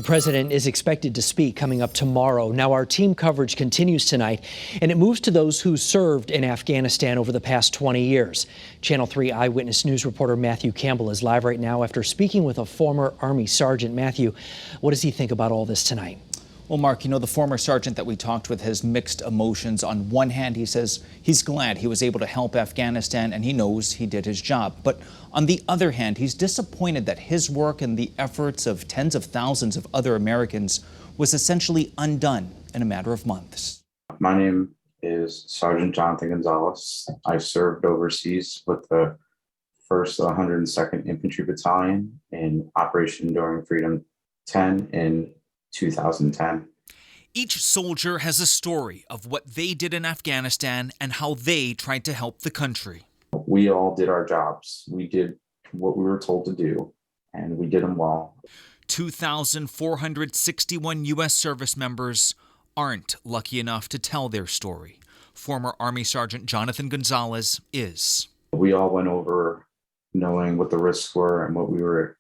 The president is expected to speak coming up tomorrow. Now, our team coverage continues tonight, and it moves to those who served in Afghanistan over the past 20 years. Channel 3 Eyewitness News reporter Matthew Campbell is live right now after speaking with a former Army sergeant. Matthew, what does he think about all this tonight? Well, Mark, the former sergeant that we talked with has mixed emotions. On one hand, he says he's glad he was able to help Afghanistan and he knows he did his job. But on the other hand, he's disappointed that his work and the efforts of tens of thousands of other Americans was essentially undone in a matter of months. My name is Sergeant Jonathan Gonzalez. I served overseas with the 1st 102nd Infantry Battalion in Operation Enduring Freedom 10 in 2010. Each soldier has a story of what they did in Afghanistan and how they tried to help the country. We all did our jobs. We did what we were told to do, and we did them well. 2,461 U.S. service members aren't lucky enough to tell their story. Former Army Sergeant Jonathan Gonzalez is. We all went over knowing what the risks were and what we were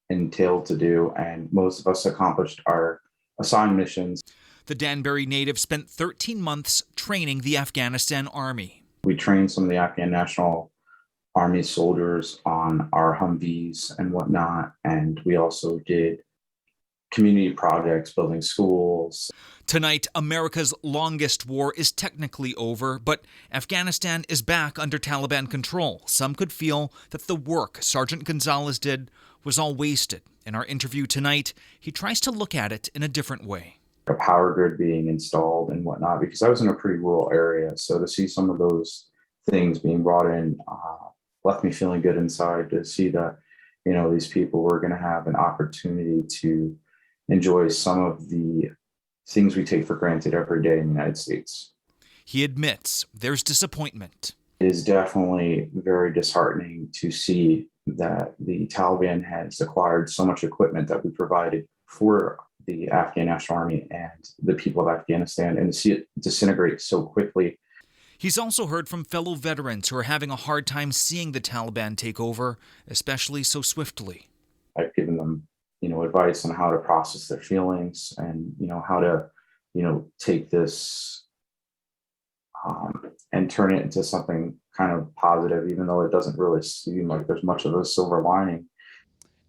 entailed to do, and most of us accomplished our assigned missions. The Danbury native spent 13 months training the Afghanistan Army. We trained some of the Afghan National Army soldiers on our Humvees and whatnot, and we also did community projects, building schools. Tonight, America's longest war is technically over, but Afghanistan is back under Taliban control. Some could feel that the work Sergeant Gonzalez did was all wasted. In our interview tonight, he tries to look at it in a different way. A power grid being installed and whatnot, because I was in a pretty rural area. So to see some of those things being brought in left me feeling good inside, to see that, these people were going to have an opportunity to enjoy some of the things we take for granted every day in the United States. He admits there's disappointment. It is definitely very disheartening to see that the Taliban has acquired so much equipment that we provided for the Afghan National Army and the people of Afghanistan, and to see it disintegrate so quickly. He's also heard from fellow veterans who are having a hard time seeing the Taliban take over, especially so swiftly. I've given them, advice on how to process their feelings and, how to, take this and turn it into something kind of positive, even though it doesn't really seem like there's much of a silver lining.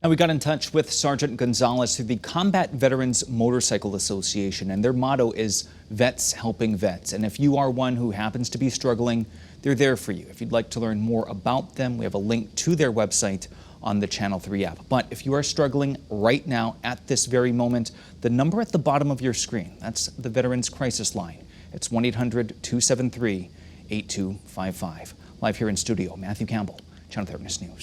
And we got in touch with Sergeant Gonzalez through the Combat Veterans Motorcycle Association, and their motto is Vets Helping Vets. And if you are one who happens to be struggling, they're there for you. If you'd like to learn more about them, we have a link to their website on the Channel 3 app. But if you are struggling right now at this very moment, the number at the bottom of your screen, that's the Veterans Crisis Line. It's 1-800-273-8255. Live here in studio, Matthew Campbell, Channel 3 News.